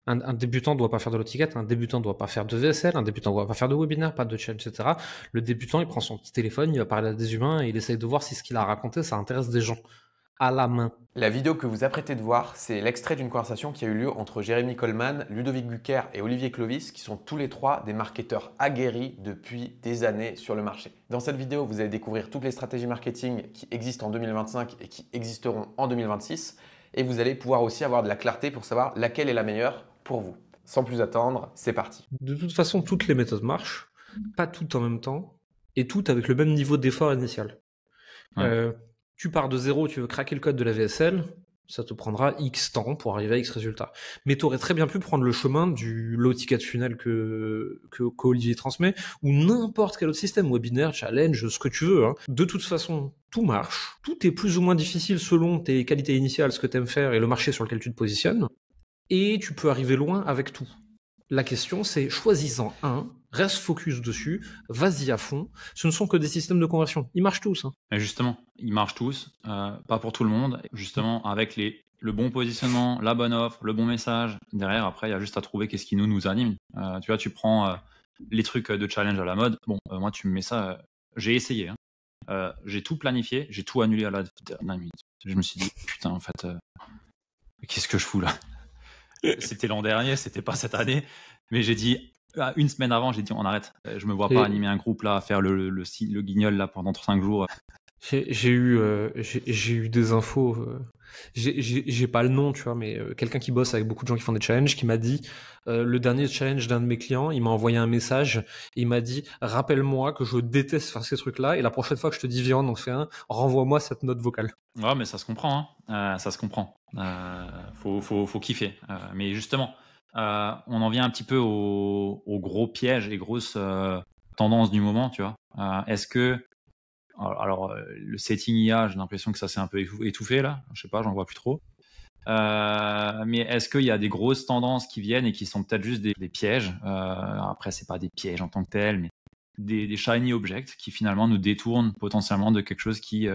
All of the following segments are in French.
Un débutant ne doit pas faire de low-ticket, un débutant ne doit pas faire de VSL, un débutant ne doit pas faire de webinaire, pas de challenge, etc. Le débutant, il prend son petit téléphone, il va parler à des humains et il essaye de voir si ce qu'il a raconté, ça intéresse des gens à la main. La vidéo que vous apprêtez de voir, c'est l'extrait d'une conversation qui a eu lieu entre Jérémy Coleman, Ludovic Bucker et Olivier Clovis, qui sont tous les trois des marketeurs aguerris depuis des années sur le marché. Dans cette vidéo, vous allez découvrir toutes les stratégies marketing qui existent en 2025 et qui existeront en 2026. Et vous allez pouvoir aussi avoir de la clarté pour savoir laquelle est la meilleure pour vous. Sans plus attendre, c'est parti. De toute façon, toutes les méthodes marchent, pas toutes en même temps, et toutes avec le même niveau d'effort initial. Ouais. Tu pars de zéro, tu veux craquer le code de la VSL, ça te prendra X temps pour arriver à X résultats. Mais tu aurais très bien pu prendre le chemin du low ticket funnel qu'Olivier transmet, ou n'importe quel autre système, webinaire, challenge, ce que tu veux. Hein. De toute façon, tout marche. Tout est plus ou moins difficile selon tes qualités initiales, ce que tu aimes faire et le marché sur lequel tu te positionnes. Et tu peux arriver loin avec tout. La question, c'est choisis-en un, reste focus dessus, vas-y à fond. Ce ne sont que des systèmes de conversion. Ils marchent tous. Hein. Et justement, ils marchent tous, pas pour tout le monde. Justement, avec le bon positionnement, la bonne offre, le bon message. Derrière, après, il y a juste à trouver qu'est-ce qui nous anime. Tu vois, tu prends les trucs de challenge à la mode. Bon, moi, tu me mets ça. J'ai essayé. Hein. J'ai tout planifié, j'ai tout annulé à la dernière minute. Je me suis dit, putain, en fait, qu'est-ce que je fous là? C'était l'an dernier, c'était pas cette année. Mais j'ai dit, une semaine avant, j'ai dit, on arrête. Je me vois pas animer un groupe là, faire le guignol là pendant 5 jours. J'ai eu des infos. J'ai pas le nom, tu vois, mais quelqu'un qui bosse avec beaucoup de gens qui font des challenges, qui m'a dit le dernier challenge d'un de mes clients, il m'a envoyé un message, et il m'a dit rappelle-moi que je déteste faire ces trucs-là, et la prochaine fois que je te dis viens, on en fait un, renvoie-moi cette note vocale. Ouais, mais ça se comprend, hein. Ça se comprend. Faut kiffer. Mais justement, on en vient un petit peu aux gros pièges et grosses tendances du moment, tu vois. Est-ce que alors, le setting IA, j'ai l'impression que ça s'est un peu étouffé là. Je sais pas, j'en vois plus trop. Mais est-ce qu'il y a des grosses tendances qui viennent et qui sont peut-être juste des pièges? Après, c'est pas des pièges en tant que tels, mais des shiny objects qui finalement nous détournent potentiellement de quelque chose qui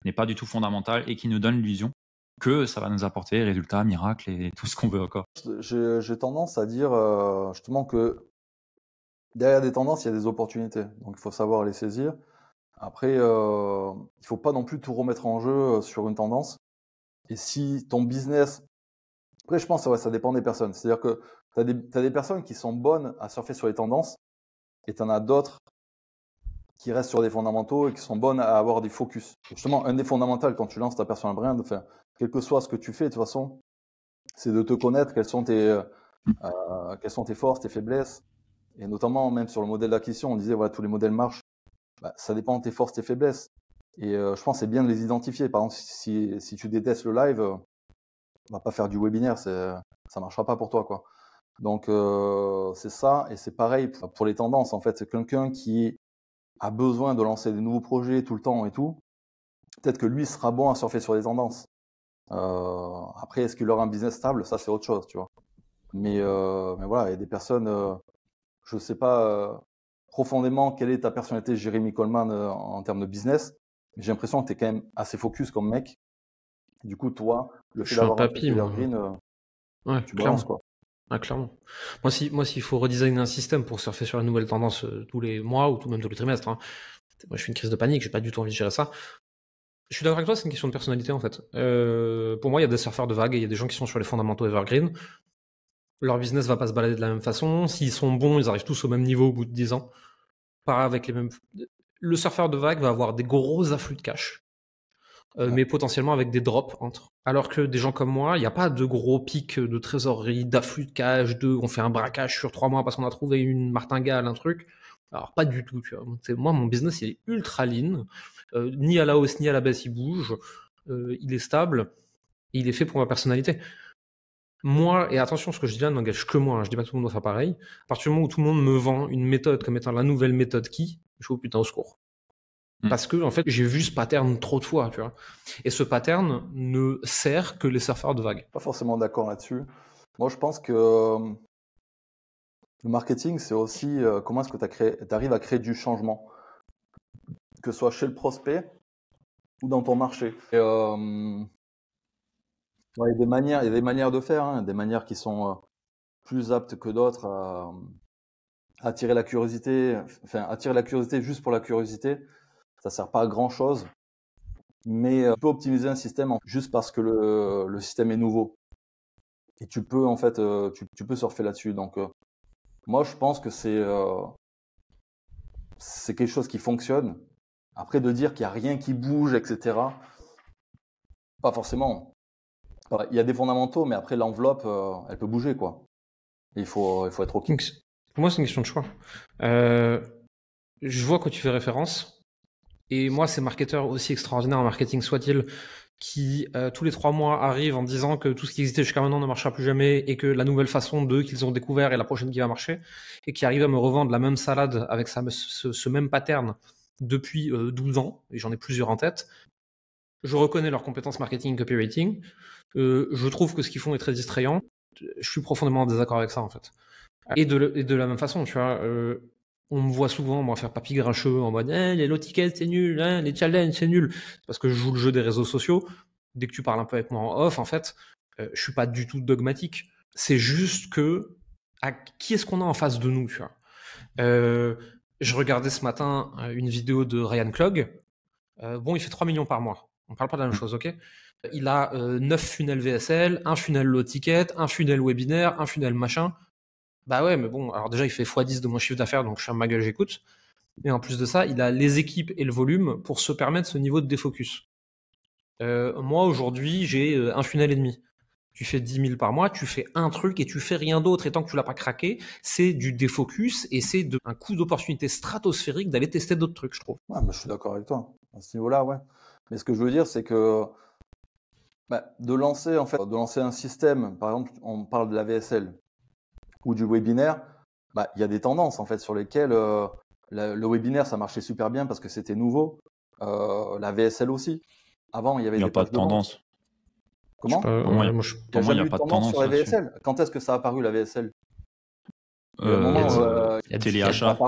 n'est pas du tout fondamental et qui nous donne l'illusion que ça va nous apporter résultats, miracles et tout ce qu'on veut encore. J'ai tendance à dire justement que derrière des tendances, il y a des opportunités. Donc il faut savoir les saisir. Après, il faut pas non plus tout remettre en jeu sur une tendance. Et si ton business... Après, je pense que ça dépend des personnes. C'est-à-dire que t'as des personnes qui sont bonnes à surfer sur les tendances et t'en as d'autres qui restent sur des fondamentaux et qui sont bonnes à avoir des focus. Et justement, un des fondamentaux quand tu lances ta personal brand, enfin, quel que soit ce que tu fais, de toute façon, c'est de te connaître quelles sont tes forces, tes faiblesses. Et notamment, même sur le modèle d'acquisition, on disait, voilà, tous les modèles marchent. Bah, ça dépend de tes forces, tes faiblesses. Et je pense que c'est bien de les identifier. Par exemple, si tu détestes le live, on va pas faire du webinaire, ça marchera pas pour toi, quoi. Donc c'est ça, et c'est pareil pour les tendances. En fait, c'est quelqu'un qui a besoin de lancer des nouveaux projets tout le temps et tout. Peut-être que lui sera bon à surfer sur des tendances. Après, est-ce qu'il aura un business stable? Ça, c'est autre chose, tu vois. Mais voilà, il y a des personnes, je sais pas profondément quelle est ta personnalité, Jérémy Coleman, en termes de business. Mais j'ai l'impression que tu es quand même assez focus comme mec. Du coup, toi, le fait d'avoir acheté Evergreen, ouais, tu balances, quoi. Ah, clairement. Moi, s'il faut redesigner un système pour surfer sur la nouvelle tendance tous les mois ou même tous les trimestres, hein, moi, je fais une crise de panique, j'ai pas du tout envie de gérer ça. Je suis d'accord avec toi, c'est une question de personnalité, en fait. Pour moi, il y a des surfeurs de vagues et il y a des gens qui sont sur les fondamentaux evergreen. Leur business va pas se balader de la même façon. S'ils sont bons, ils arrivent tous au même niveau au bout de 10 ans. Pas avec les mêmes... Le surfeur de vagues va avoir des gros afflux de cash. Mais potentiellement avec des drops entre. Alors que des gens comme moi, il n'y a pas de gros pics de trésorerie, d'afflux de cash, on fait un braquage sur 3 mois parce qu'on a trouvé une martingale, un truc. Alors pas du tout, tu vois. Moi, mon business, il est ultra lean. Ni à la hausse, ni à la baisse, il bouge. Il est stable. Et il est fait pour ma personnalité. Moi, et attention, ce que je dis là n'engage que moi, hein, je dis pas que tout le monde doit faire pareil. À partir du moment où tout le monde me vend une méthode comme étant la nouvelle méthode je suis au putain au secours. Parce que, en fait, j'ai vu ce pattern trop de fois, tu vois. Et ce pattern ne sert que les surfeurs de vagues. Pas forcément d'accord là-dessus. Moi, je pense que le marketing, c'est aussi comment est-ce que tu arrives à créer du changement, que ce soit chez le prospect ou dans ton marché. Et, il y a des manières de faire, hein, des manières qui sont plus aptes que d'autres à attirer la curiosité. Enfin, attirer la curiosité juste pour la curiosité, ça sert pas à grand chose. Mais tu peux optimiser un système juste parce que le système est nouveau. Et tu peux en fait, tu peux surfer là-dessus. Donc, moi, je pense que c'est quelque chose qui fonctionne. Après, de dire qu'il n'y a rien qui bouge, etc., pas forcément. Il y a des fondamentaux, mais après, l'enveloppe, elle peut bouger, quoi. Et il faut être OK. Pour moi, c'est une question de choix. Je vois que tu fais référence. Et moi, ces marketeurs aussi extraordinaires en marketing soit-il, qui tous les 3 mois arrivent en disant que tout ce qui existait jusqu'à maintenant ne marchera plus jamais et que la nouvelle façon d'eux qu'ils ont découvert est la prochaine qui va marcher, et qui arrivent à me revendre la même salade avec ce même pattern depuis 12 ans, et j'en ai plusieurs en tête. Je reconnais leurs compétences marketing, copywriting. Je trouve que ce qu'ils font est très distrayant. Je suis profondément en désaccord avec ça, en fait. Et de la même façon, tu vois, on me voit souvent, moi, faire papy grincheux en mode les low tickets, c'est nul, les challenges, c'est nul. Parce que je joue le jeu des réseaux sociaux. Dès que tu parles un peu avec moi en off, en fait, je suis pas du tout dogmatique. C'est juste que, qui est-ce qu'on a en face de nous, tu vois. Je regardais ce matin une vidéo de Ryan Klog. Bon, il fait 3 millions par mois. On parle pas de la même chose, ok? Il a 9 funnels VSL, un funnel low ticket, un funnel webinaire, un funnel machin. Bah ouais, mais bon, alors déjà, il fait x10 de mon chiffre d'affaires, donc je ferme ma gueule, j'écoute. Et en plus de ça, il a les équipes et le volume pour se permettre ce niveau de défocus. Moi, aujourd'hui, j'ai un funnel et demi. Tu fais 10 000 par mois, tu fais un truc et tu fais rien d'autre. Et tant que tu l'as pas craqué, c'est du défocus et c'est un coup d'opportunité stratosphérique d'aller tester d'autres trucs, je trouve. Ouais, je suis d'accord avec toi. À ce niveau-là, ouais. Mais ce que je veux dire, c'est que de lancer un système, par exemple, on parle de la VSL ou du webinaire, il y a des tendances en fait sur lesquelles le webinaire ça marchait super bien parce que c'était nouveau. La VSL aussi. Avant, il y avait Il n'y a pas de tendance. Comment? Pour moi, il n'y a pas de tendance sur la VSL. Quand est-ce que ça a apparu la VSL? Il y a téléachat.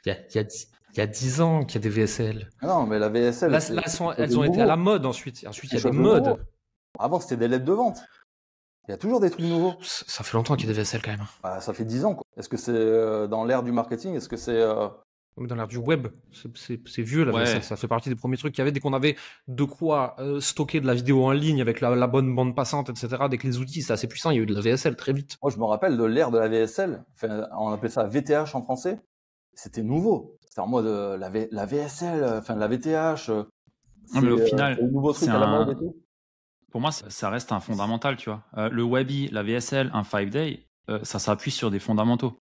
Il y a 10 ans qu'il y a des VSL. Non, mais la VSL. Là elles ont été à la mode ensuite. Ensuite, il y a des modes. Avant, c'était des lettres de vente. Il y a toujours des trucs nouveaux. Ça fait longtemps qu'il y a des VSL quand même. Ça fait 10 ans, quoi. Est-ce que c'est dans l'ère du marketing? Est-ce que c'est. Dans l'ère du web, c'est vieux la VSL. Ça fait partie des premiers trucs qu'il y avait dès qu'on avait de quoi stocker de la vidéo en ligne avec la bonne bande passante, etc. Dès que les outils c'était assez puissant, il y a eu de la VSL très vite. Moi, je me rappelle de l'ère de la VSL. Enfin, on appelait ça VTH en français. C'était nouveau. C'était en mode la VSL, la VTH. Mais au final, le nouveau truc à la mode et tout. Pour moi, ça reste un fondamental, tu vois. Le Wabi, la VSL, un 5-day, ça s'appuie sur des fondamentaux.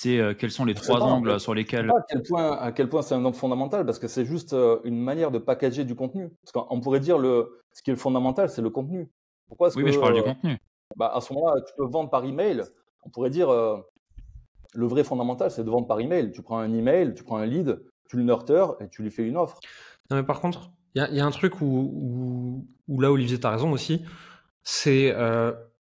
Quels sont les 3 angles sur lesquels... À quel point c'est un angle fondamental, parce que c'est juste une manière de packager du contenu. Parce qu'on pourrait dire ce qui est le fondamental, c'est le contenu. Pourquoi mais je parle du contenu. À ce moment-là, tu peux vendre par email. On pourrait dire le vrai fondamental, c'est de vendre par email. Tu prends un email, tu prends un lead, tu le nurture et tu lui fais une offre. Non, mais par contre, il y a un truc où là, Olivier, t'as raison aussi. C'est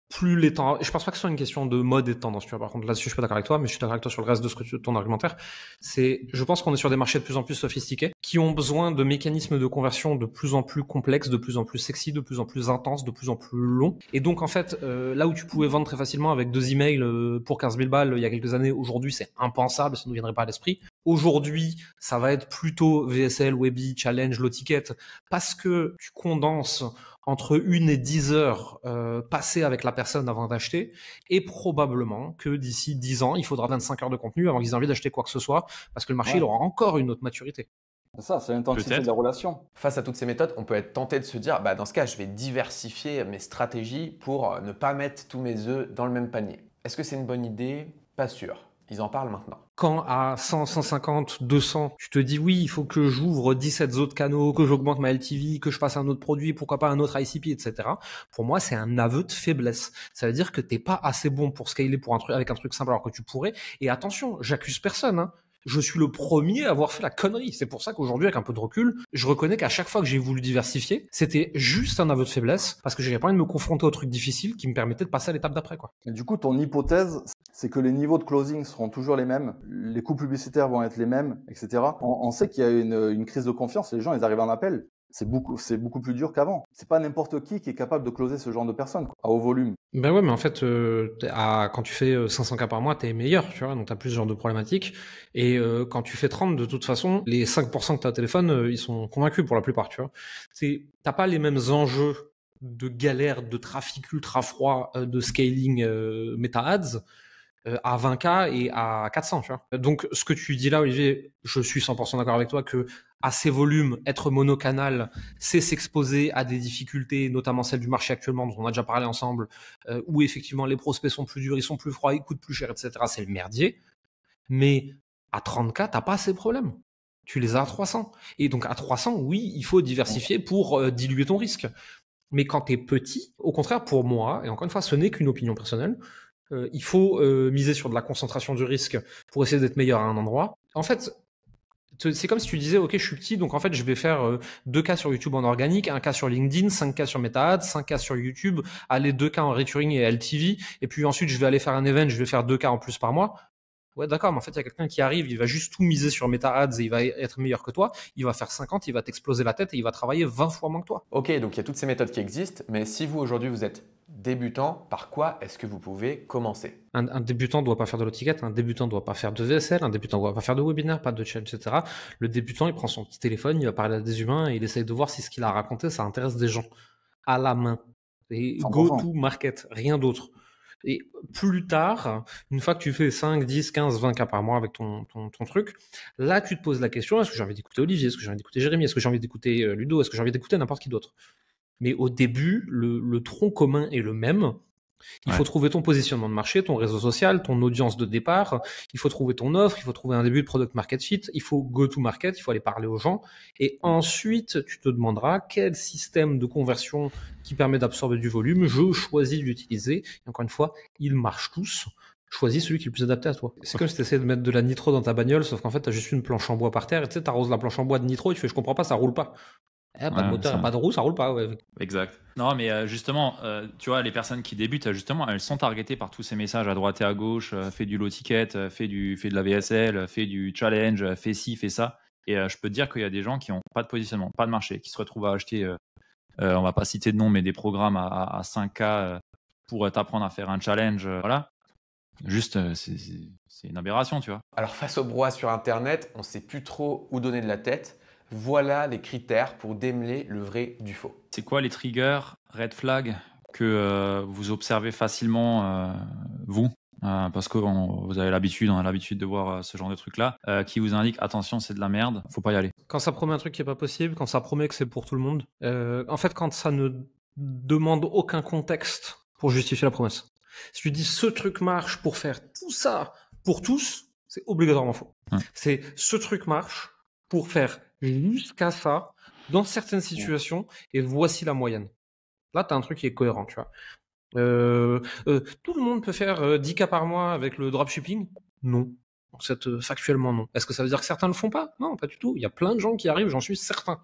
plus les temps. Je pense pas que ce soit une question de mode et de tendance. Tu vois, par contre, là-dessus, je suis pas d'accord avec toi, mais je suis d'accord avec toi sur le reste de ton argumentaire. Je pense qu'on est sur des marchés de plus en plus sophistiqués, qui ont besoin de mécanismes de conversion de plus en plus complexes, de plus en plus sexy, de plus en plus intenses, de plus en plus longs. Et donc, en fait, là où tu pouvais vendre très facilement avec 2 emails pour 15 000 balles il y a quelques années, aujourd'hui, c'est impensable, ça ne nous viendrait pas à l'esprit. Aujourd'hui, ça va être plutôt VSL, Webi, Challenge, Low Ticket, parce que tu condenses entre 1 et 10 heures passées avec la personne avant d'acheter, et probablement que d'ici 10 ans, il faudra 25 heures de contenu avant qu'ils aient envie d'acheter quoi que ce soit, parce que le marché il aura encore une autre maturité. C'est ça, c'est l'intensité de la relation. Face à toutes ces méthodes, on peut être tenté de se dire, dans ce cas, je vais diversifier mes stratégies pour ne pas mettre tous mes œufs dans le même panier. Est-ce que c'est une bonne idée? Pas sûr. Ils en parlent maintenant. Quand à 100, 150, 200, tu te dis oui, il faut que j'ouvre 17 autres canaux, que j'augmente ma LTV, que je passe à un autre produit, pourquoi pas un autre ICP, etc. Pour moi, c'est un aveu de faiblesse. Ça veut dire que t'es pas assez bon pour scaler avec un truc simple alors que tu pourrais. Et attention, j'accuse personne, hein. Je suis le premier à avoir fait la connerie. C'est pour ça qu'aujourd'hui, avec un peu de recul, je reconnais qu'à chaque fois que j'ai voulu diversifier, c'était juste un aveu de faiblesse parce que j'avais pas envie de me confronter aux trucs difficiles qui me permettaient de passer à l'étape d'après, quoi. Et du coup, ton hypothèse, c'est que les niveaux de closing seront toujours les mêmes, les coûts publicitaires vont être les mêmes, etc. On sait qu'il y a une crise de confiance, les gens, ils arrivent en appel. c'est beaucoup plus dur qu'avant. C'est pas n'importe qui est capable de closer ce genre de personnes, quoi, à haut volume. Ben ouais, mais en fait, quand tu fais 500 cas par mois, t'es meilleur, tu vois, donc t'as plus ce genre de problématiques. Et quand tu fais 30, de toute façon, les 5% que t'as au téléphone, ils sont convaincus pour la plupart, tu vois. T'as pas les mêmes enjeux de galère, de trafic ultra froid, de scaling meta-ads à 20K et à 400, tu vois. Donc, ce que tu dis là, Olivier, je suis 100% d'accord avec toi que à ces volumes, être monocanal, c'est s'exposer à des difficultés, notamment celles du marché actuellement, dont on a déjà parlé ensemble, où effectivement les prospects sont plus durs, ils sont plus froids, ils coûtent plus cher, etc. C'est le merdier. Mais à 30K, t'as pas ces problèmes. Tu les as à 300. Et donc à 300, oui, il faut diversifier pour diluer ton risque. Mais quand t'es petit, au contraire, pour moi, et encore une fois, ce n'est qu'une opinion personnelle, il faut miser sur de la concentration du risque pour essayer d'être meilleur à un endroit. En fait, c'est comme si tu disais, ok, je suis petit, donc en fait, je vais faire 2K sur YouTube en organique, 1K sur LinkedIn, 5K sur MetaAds, 5K sur YouTube, aller 2K en recurring et LTV, et puis ensuite, je vais aller faire un event, je vais faire 2K en plus par mois. Ouais, d'accord, mais en fait, il y a quelqu'un qui arrive, il va juste tout miser sur MetaAds et il va être meilleur que toi, il va faire 50, il va t'exploser la tête et il va travailler 20 fois moins que toi. Ok, donc il y a toutes ces méthodes qui existent, mais si vous aujourd'hui vous êtes débutant, par quoi est-ce que vous pouvez commencer? Un débutant ne doit pas faire de low ticket, un débutant ne doit pas faire de VSL, un débutant ne doit pas faire de webinaire, pas de challenge, etc. Le débutant, il prend son petit téléphone, il va parler à des humains et il essaye de voir si ce qu'il a raconté, ça intéresse des gens à la main. Et go 100%. to market, rien d'autre. Et plus tard, une fois que tu fais 5, 10, 15, 20 cas par mois avec ton truc, là, tu te poses la question, est-ce que j'ai envie d'écouter Olivier? Est-ce que j'ai envie d'écouter Jérémy? Est-ce que j'ai envie d'écouter Ludo? Est-ce que j'ai envie d'écouter n'importe qui d'autre? Mais au début, le tronc commun est le même. Il faut trouver ton positionnement de marché, ton réseau social, ton audience de départ. Il faut trouver ton offre, il faut trouver un début de product market fit. Il faut go to market, il faut aller parler aux gens. Et ensuite, tu te demanderas quel système de conversion qui permet d'absorber du volume je choisis d'utiliser. Et encore une fois, ils marchent tous. Choisis celui qui est le plus adapté à toi. C'est comme si tu essayais de mettre de la nitro dans ta bagnole, sauf qu'en fait, tu as juste une planche en bois par terre. Et tu sais, tu arroses la planche en bois de nitro et tu fais, je comprends pas, ça roule pas. Pas de moteur, pas de roue, ça roule pas. Ouais. Exact. Non, mais justement, tu vois, les personnes qui débutent, justement, elles sont targetées par tous ces messages à droite et à gauche. Fais du low ticket, fais de la VSL, fais du challenge, fais ci, fais ça. Et je peux te dire qu'il y a des gens qui n'ont pas de positionnement, pas de marché, qui se retrouvent à acheter, on va pas citer de nom, mais des programmes à 5K pour t'apprendre à faire un challenge. Voilà. Juste, c'est une aberration, tu vois. Alors face au brouhaha sur Internet, on ne sait plus trop où donner de la tête. Voilà les critères pour démêler le vrai du faux. C'est quoi les triggers, red flags que vous observez facilement, vous parce que vous avez l'habitude, on a l'habitude de voir ce genre de trucs-là, qui vous indiquent attention, c'est de la merde, faut pas y aller. Quand ça promet un truc qui est pas possible, quand ça promet que c'est pour tout le monde, en fait, quand ça ne demande aucun contexte pour justifier la promesse. Si tu dis ce truc marche pour faire tout ça pour tous, c'est obligatoirement faux. C'est ce truc marche pour faire jusqu'à ça dans certaines situations et voici la moyenne. Là, tu as un truc qui est cohérent, tu vois. Tout le monde peut faire 10 cas par mois avec le dropshipping? Non. Factuellement, non. Est-ce que ça veut dire que certains ne le font pas? Non, pas du tout. Il y a plein de gens qui arrivent, j'en suis certain.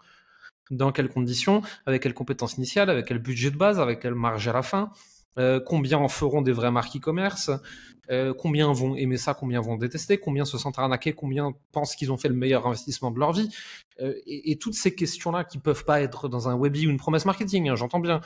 Dans quelles conditions? Avec quelles compétences initiales? Avec quel budget de base? Avec quelle marge à la fin? Combien en feront des vraies marques e-commerce? Combien vont aimer ça? Combien vont détester? Combien se sentent arnaqués? Combien pensent qu'ils ont fait le meilleur investissement de leur vie? Et toutes ces questions-là qui peuvent pas être dans un webi ou une promesse marketing, hein, j'entends bien.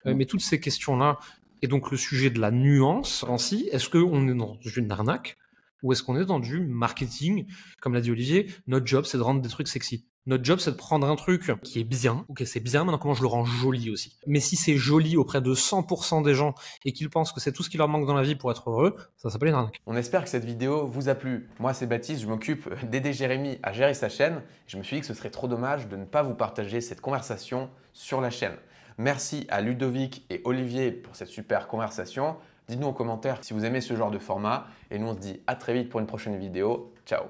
Mais toutes ces questions-là, et donc le sujet de la nuance ainsi, est-ce qu'on est dans une arnaque ou est-ce qu'on est dans du marketing? Comme l'a dit Olivier, notre job, c'est de rendre des trucs sexy. Notre job, c'est de prendre un truc qui est bien, ok, c'est bien, maintenant comment je le rends joli aussi. Mais si c'est joli auprès de 100% des gens et qu'ils pensent que c'est tout ce qui leur manque dans la vie pour être heureux, ça s'appelle une arnaque. On espère que cette vidéo vous a plu. Moi, c'est Baptiste, je m'occupe d'aider Jérémy à gérer sa chaîne. Je me suis dit que ce serait trop dommage de ne pas vous partager cette conversation sur la chaîne. Merci à Ludovic et Olivier pour cette super conversation. Dites-nous en commentaire si vous aimez ce genre de format et nous on se dit à très vite pour une prochaine vidéo. Ciao!